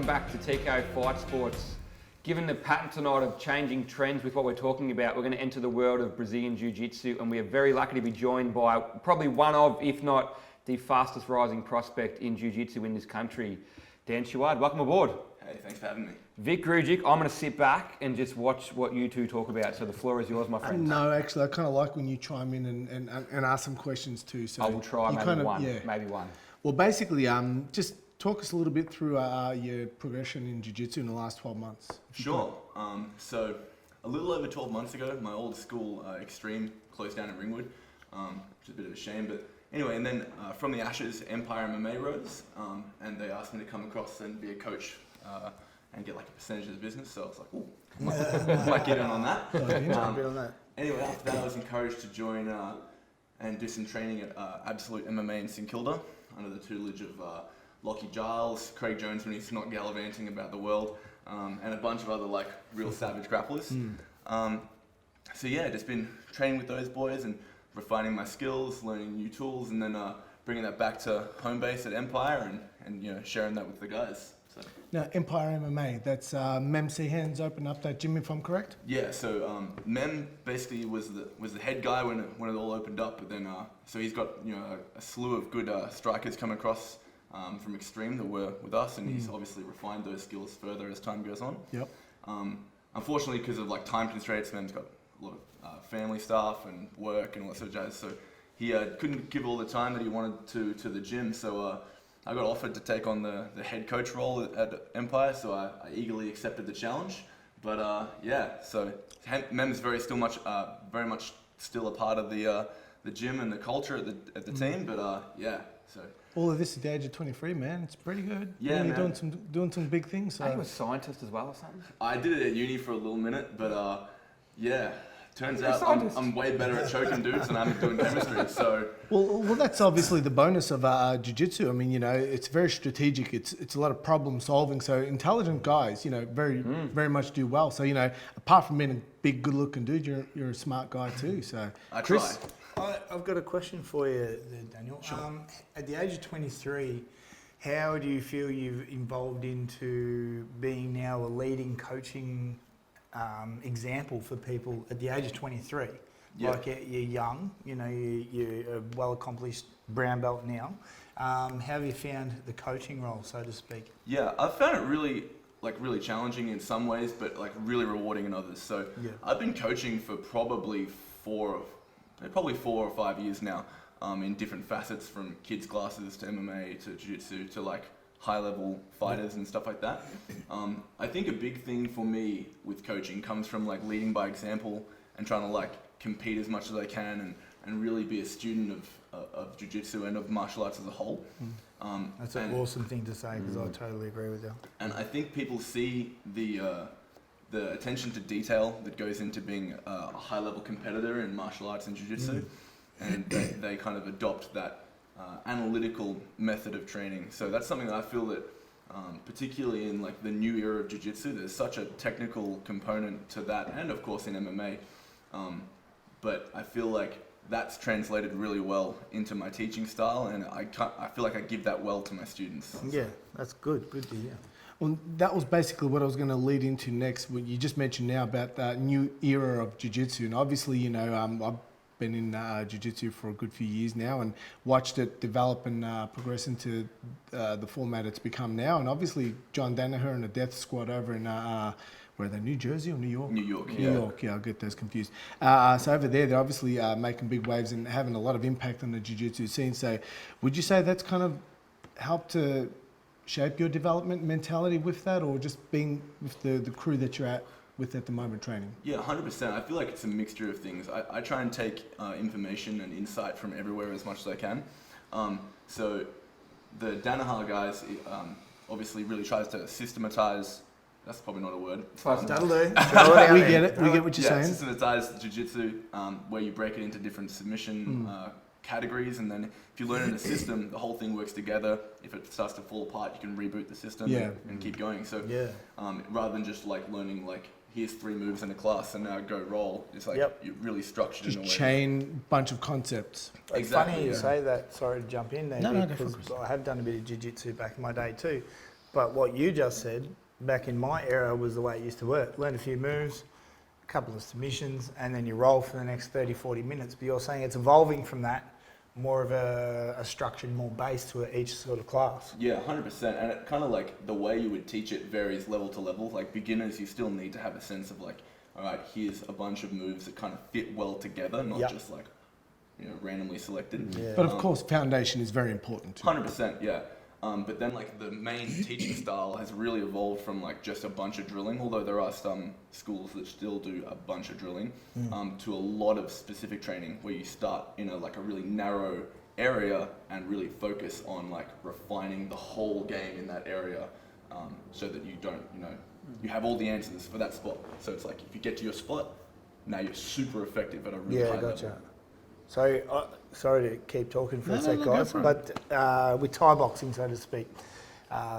welcome back to TKO Fight Sports. Given the pattern tonight of changing trends with what we're talking about, we're going to enter the world of Brazilian Jiu-Jitsu, and we are very lucky to be joined by probably one of, if not the fastest rising prospect in Jiu-Jitsu in this country, Dan Schuardt. Welcome aboard. Hey, thanks for having me. Vic Grujic, I'm going to sit back and just watch what you two talk about. So the floor is yours, my friend. No, actually, I kind of like when you chime in and ask some questions too. So I will try maybe one. Well, basically, just talk us a little bit through your progression in Jiu-Jitsu in the last 12 months. Sure. So a little over 12 months ago, my old school, Extreme, closed down in Ringwood, which is a bit of a shame. But anyway, and then from the ashes, Empire MMA rose, and they asked me to come across and be a coach and get like a percentage of the business. So I was like, ooh, might get in on that. Anyway, after that, I was encouraged to join and do some training at Absolute MMA in St Kilda under the tutelage of Lockie Giles, Craig Jones when he's not gallivanting about the world, and a bunch of other like real savage grapplers. So yeah, just been training with those boys and refining my skills, learning new tools, and then bringing that back to home base at Empire and you know, sharing that with the guys. So. Now, Empire MMA, that's Mem Sehan's opened up that gym, if I'm correct? Yeah, so Mem basically was the head guy when it all opened up, but then so he's got a slew of good strikers coming across from Extreme that were with us, and he's obviously refined those skills further as time goes on. Yep. Unfortunately, because of like time constraints, Mem's got a lot of family stuff and work and all that sort of jazz, so he couldn't give all the time that he wanted to the gym. So I got offered to take on the head coach role at Empire, so I eagerly accepted the challenge. But yeah, so Mem's very much still a part of the gym and the culture at the team. But yeah, so. All of this at the age of 23, man. It's pretty good. Yeah, really man. doing some big things. So. I think he was a scientist as well or something. I did it at uni for a little minute, but yeah, turns out I'm way better at choking dudes than I am at doing chemistry. So well, that's obviously the bonus of jiu-jitsu. I mean, it's very strategic. It's a lot of problem solving. So intelligent guys, very much do well. So apart from being a big, good-looking dude, you're a smart guy too. So I Chris, try. I've got a question for you there, Daniel. Sure. At the age of 23, how do you feel you've evolved into being now a leading coaching example for people at the age of 23? Yeah. Like you're young, you're a well-accomplished brown belt now. How have you found the coaching role, so to speak? Yeah, I've found it really challenging in some ways, but like really rewarding in others. So Yeah. I've been coaching for probably 4 or 5 years now, in different facets, from kids classes to MMA to Jiu-Jitsu to like high-level fighters and stuff like that. I think a big thing for me with coaching comes from like leading by example and trying to like compete as much as I can and really be a student of Jiu-Jitsu and of martial arts as a whole. That's an awesome thing to say, because I totally agree with you. And I think people see the attention to detail that goes into being a high-level competitor in martial arts and Jiu-Jitsu, and they kind of adopt that analytical method of training. So that's something that I feel that, particularly in like the new era of Jiu-Jitsu, there's such a technical component to that, and of course in MMA. But I feel like that's translated really well into my teaching style, and I feel like I give that well to my students. Yeah, that's good. Good to hear. well, that was basically what I was going to lead into next. What you just mentioned now about that new era of jiu-jitsu, and obviously, I've been in jiu-jitsu for a good few years now and watched it develop and progress into the format it's become now. And obviously, John Danaher and the Death Squad over in where are they, New Jersey or New York? New York, New York, yeah, I'll get those confused. So over there, they're obviously making big waves and having a lot of impact on the jiu-jitsu scene. So would you say that's kind of helped to shape your development mentality with that, or just being with the crew that you're with at the moment training? Yeah, 100%. I feel like it's a mixture of things. I try and take information and insight from everywhere as much as I can. So the Danaher guys obviously really tries to systematize. That's probably not a word. That'll do. We get it. We get what you're saying. Systematize jiu-jitsu, where you break it into different submission categories, and then if you learn in a system, the whole thing works together. If it starts to fall apart, you can reboot the system and keep going. So rather than just like learning like, here's 3 moves in a class and now go roll, it's like you're really structured just in a way. Chain bunch of concepts. It's funny you say that. Sorry to jump in there, No, because I have done a bit of jiu-jitsu back in my day too. But what you just said, back in my era, was the way it used to work. Learn a few moves, a couple of submissions, and then you roll for the next 30, 40 minutes. But you're saying it's evolving from that, more of a structured, more base to each sort of class. Yeah, 100%. And it kind of like the way you would teach it varies level to level. Like beginners, you still need to have a sense of like, all right, here's a bunch of moves that kind of fit well together, not just like, randomly selected. Yeah. But of course, foundation is very important too. 100%, yeah. But then like the main teaching style has really evolved from like just a bunch of drilling, although there are some schools that still do a bunch of drilling, to a lot of specific training where you start in a really narrow area and really focus on like refining the whole game in that area, so that you don't, you have all the answers for that spot. So it's like if you get to your spot, now you're super effective at a really high level. So, sorry to keep talking for a sec, go guys, for it. but with Thai boxing, so to speak,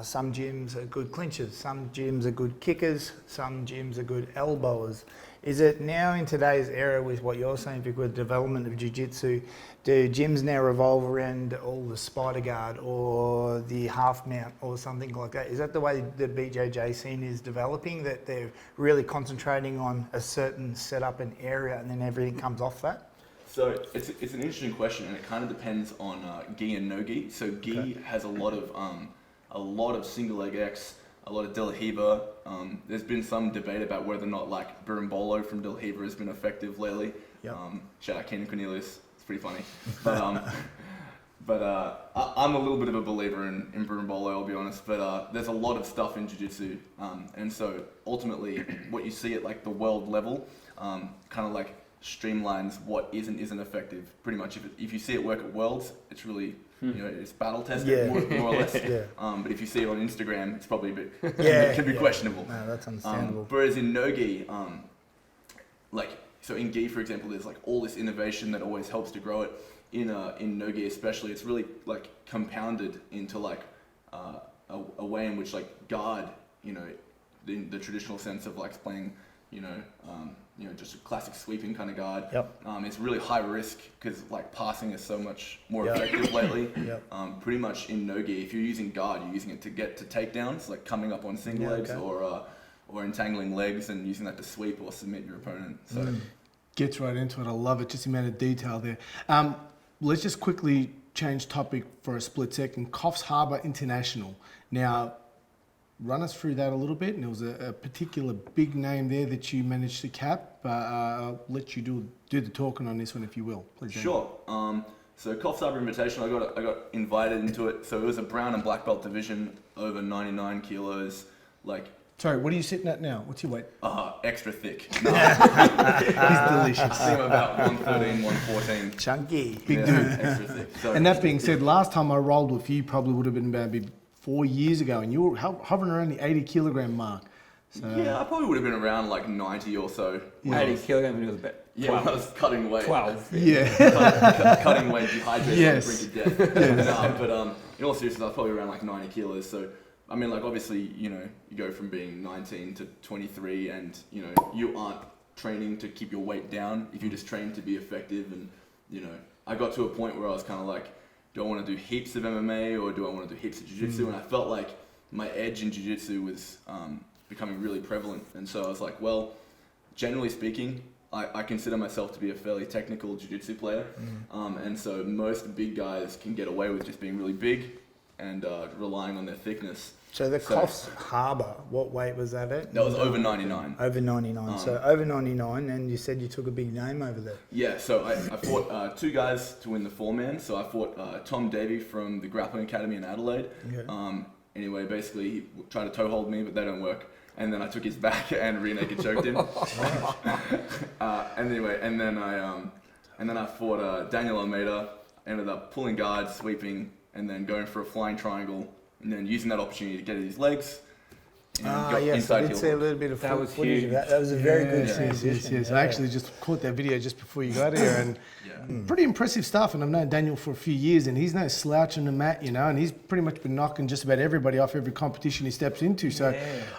some gyms are good clinchers, some gyms are good kickers, some gyms are good elbowers. Is it now in today's era with what you're saying, Vic, with development of jiu-jitsu, do gyms now revolve around all the spider guard or the half mount or something like that? Is that the way the BJJ scene is developing, that they're really concentrating on a certain setup and area and then everything comes off that? So it's an interesting question, and it kind of depends on gi and no gi. So gi has a lot of single leg X, a lot of De La Riva. There's been some debate about whether or not like Berimbolo from De La Riva has been effective lately. Yep. Shout out Keenan Cornelius, it's pretty funny. But I'm a little bit of a believer in Berimbolo, I'll be honest. But there's a lot of stuff in jiu-jitsu, and so ultimately what you see at like the world level, kind of like streamlines what isn't effective. Pretty much, if you see it work at Worlds, it's really it's battle tested more or less. But if you see it on Instagram, it's probably a bit it can be questionable. No, that's understandable. Whereas in no gi, so in gi, for example, there's like all this innovation that always helps to grow it. In no gi especially, it's really like compounded into like a way in which like guard, in the traditional sense of like playing, just a classic sweeping kind of guard. It's really high risk because like passing is so much more effective lately. Pretty much in no gi, if you're using guard, you're using it to get to takedowns, like coming up on single legs or entangling legs and using that to sweep or submit your opponent. So Gets right into it. I love it. Just the amount of detail there. Let's just quickly change topic for a split second. Coffs Harbour International. Now, run us through that a little bit. And there was a particular big name there that you managed to cap. I'll let you do the talking on this one, if you will. Please. Sure. So Coffs Harbour Invitational, I got invited into it. So it was a brown and black belt division over 99 kilos. Sorry, what are you sitting at now? What's your weight? Extra thick. He's delicious. I think I'm about 113, 114. Chunky. Big dude. Extra thick. So, And that being said, last time I rolled with you probably would have been about 4 years ago, and you were hovering around the 80 kilogram mark. So, yeah, I probably would have been around like 90 or so. 80 kilograms when it was about 12. I was cutting weight. 12. Yeah. Cutting weight, dehydrated, Yes. on the brink of death. But in all seriousness, I was probably around like 90 kilos. So, I mean, like obviously, you go from being 19 to 23 and, you aren't training to keep your weight down if you just train to be effective. And, I got to a point where I was kind of like, do I want to do heaps of MMA or do I want to do heaps of jiu-jitsu? And I felt like my edge in jiu-jitsu was becoming really prevalent. And so I was like, well, generally speaking, I consider myself to be a fairly technical jiu-jitsu player. And so most big guys can get away with just being really big and relying on their thickness. So the Coffs Harbour, what weight was that at? That was over 99. Over 99. So over 99, and you said you took a big name over there. Yeah, so I fought two guys to win the four-man. So I fought Tom Davey from the Grappling Academy in Adelaide. Okay. Anyway, basically he tried to toe hold me, but they don't work. And then I took his back and rear naked choked him. And then I fought Daniel Almeida. Ended up pulling guard, sweeping, and then going for a flying triangle, and then using that opportunity to get at his legs. Yes, I did see a little bit of footage of that. That was a very good transition. Yes. I actually just caught that video just before you got here, and pretty impressive stuff. And I've known Daniel for a few years, and he's no slouch on the mat, and he's pretty much been knocking just about everybody off every competition he steps into. So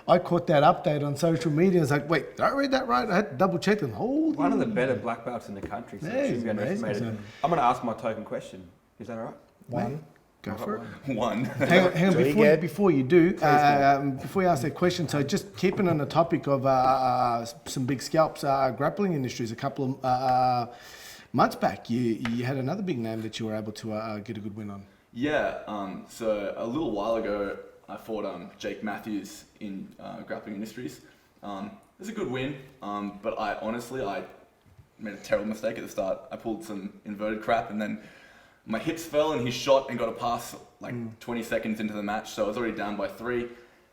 I caught that update on social media. I was like, wait, did I read that right? I had to double check them. Holy. One of the better black belts in the country. So it shouldn't be underestimated. I'm going to ask my token question. Is that all right? One. Go for it. One. Hang on, Jolly before, good. before you do, before you ask that question, so just keeping on the topic of some big scalps, grappling industries, a couple of months back, you had another big name that you were able to get a good win on. Yeah, so a little while ago, I fought Jake Matthews in Grappling Industries. It was a good win, but I made a terrible mistake at the start. I pulled some inverted crap, and then my hips fell, and he shot and got a pass like 20 seconds into the match, so I was already down by 3.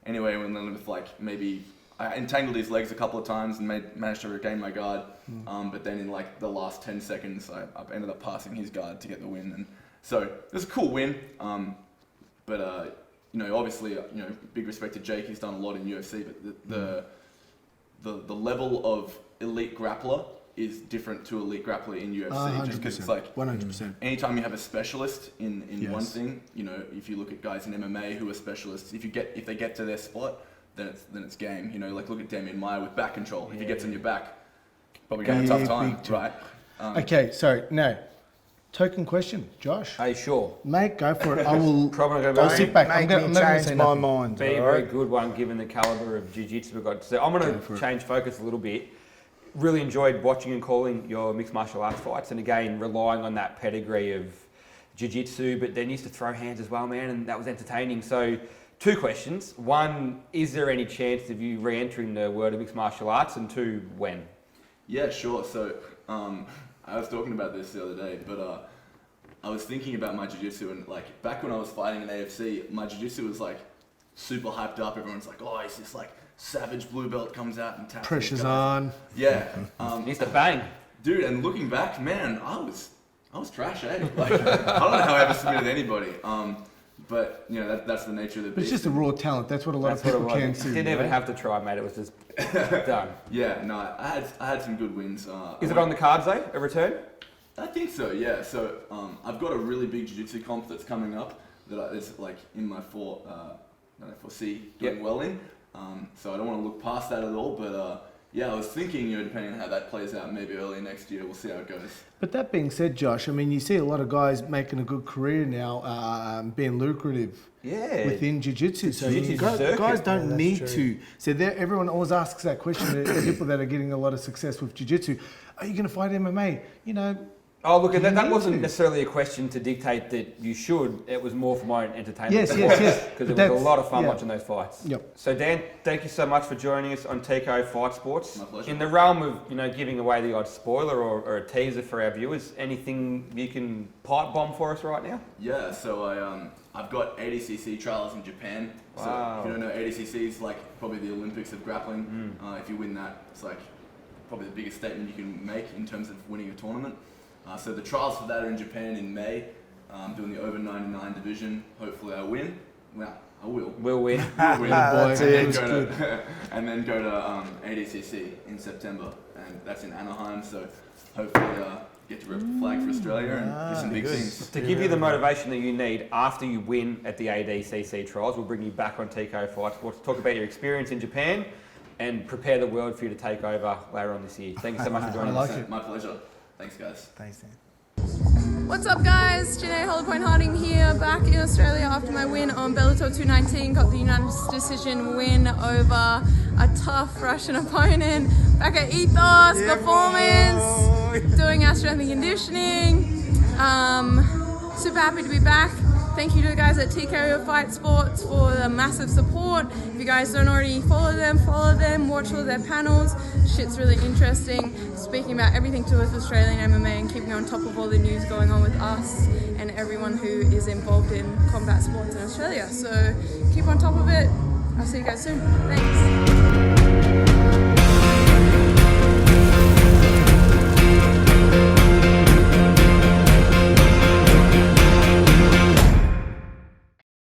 Anyway, and then with maybe I entangled his legs a couple of times and managed to regain my guard, but then in the last 10 seconds, I ended up passing his guard to get the win, and so it was a cool win. But obviously, big respect to Jake. He's done a lot in UFC, but the level of elite grappler is different to elite grappler in UFC. Just because it's 100%. Anytime you have a specialist in one Yes. thing, if you look at guys in MMA who are specialists, if they get to their spot, then it's game. Look at Damian Maia with back control. If he gets on your back, probably gonna have a tough time, Big right? Okay, so now, token question, Josh. Hey, sure. Mate, go for it. I will. Probably gonna go I'll back. sit back. Make I'm me not gonna change say my nothing. mind. Be a all very right? good one given the caliber of jiu-jitsu we've got. So I'm going Go for to it. change focus a little bit. Really enjoyed watching and calling your mixed martial arts fights, and again relying on that pedigree of jiu-jitsu, but then used to throw hands as well, man, and that was entertaining. So 2 questions. 1, is there any chance of you re-entering the world of mixed martial arts? And 2, when? Yeah, sure. So I was talking about this the other day, but I was thinking about my jiu-jitsu, and back when I was fighting in AFC, my jiu-jitsu was super hyped up. Everyone's like, oh, it's this savage blue belt comes out and taps. Pressure's these guys. on. Yeah. Used to bang. Dude, and looking back, man, I was trash, eh? I don't know how I ever submitted anybody. But that's the nature of the But it's beast. just a raw talent. That's what a lot That's of what it people was. can see. Didn't even right? have to try, mate. It was just done. Yeah, no, I had some good wins. Is it on the cards though? A return? I think so, yeah. So I've got a really big jiu-jitsu comp that's coming up that is in my that I foresee doing well in. So I don't want to look past that at all, but I was thinking, depending on how that plays out, maybe early next year, we'll see how it goes. But that being said, Josh, I mean, you see a lot of guys making a good career now, being lucrative Yeah. within jiu-jitsu. So Jiu-jitsu guys circuit. don't that's need true. to. So everyone always asks that question. The people that are getting a lot of success with jiu-jitsu, are you going to fight MMA? Oh, look, that need wasn't to. necessarily a question to dictate that you should. It was more for my own entertainment. Yes. Because But it was that's- a lot of fun yeah. watching those fights. Yep. So Dan, thank you so much for joining us on TKO Fight Sports. My pleasure. In the realm of giving away the odd spoiler or a teaser for our viewers, anything you can pipe bomb for us right now? Yeah, so I've got ADCC trials in Japan. Wow. So if you don't know, ADCC is probably the Olympics of grappling. If you win that, it's probably the biggest statement you can make in terms of winning a tournament. So the trials for that are in Japan in May. I'm doing the over 99 division. Hopefully I win. Well, I will. We'll win. Win. That's and, it. then go to ADCC in September, and that's in Anaheim. So hopefully get to rep the flag for Australia and do some big good. things. To give you the motivation that you need after you win at the ADCC trials, we'll bring you back on TKO Fight Sports to talk about your experience in Japan and prepare the world for you to take over later on this year. Thank you so much for joining I us. like it. My pleasure. Thanks, guys. Thanks, Dan. What's up guys, Janae Hollow-Point Harding here, back in Australia after my win on Bellator 219, got the unanimous decision win over a tough Russian opponent, back at Ethos Performance, doing our strength and conditioning. Super happy to be back. Thank you to the guys at TKO Fight Sports for the massive support. If you guys don't already follow them, watch all their panels. Shit's really interesting. Speaking about everything to do with Australian MMA and keeping on top of all the news going on with us and everyone who is involved in combat sports in Australia. So keep on top of it. I'll see you guys soon. Thanks.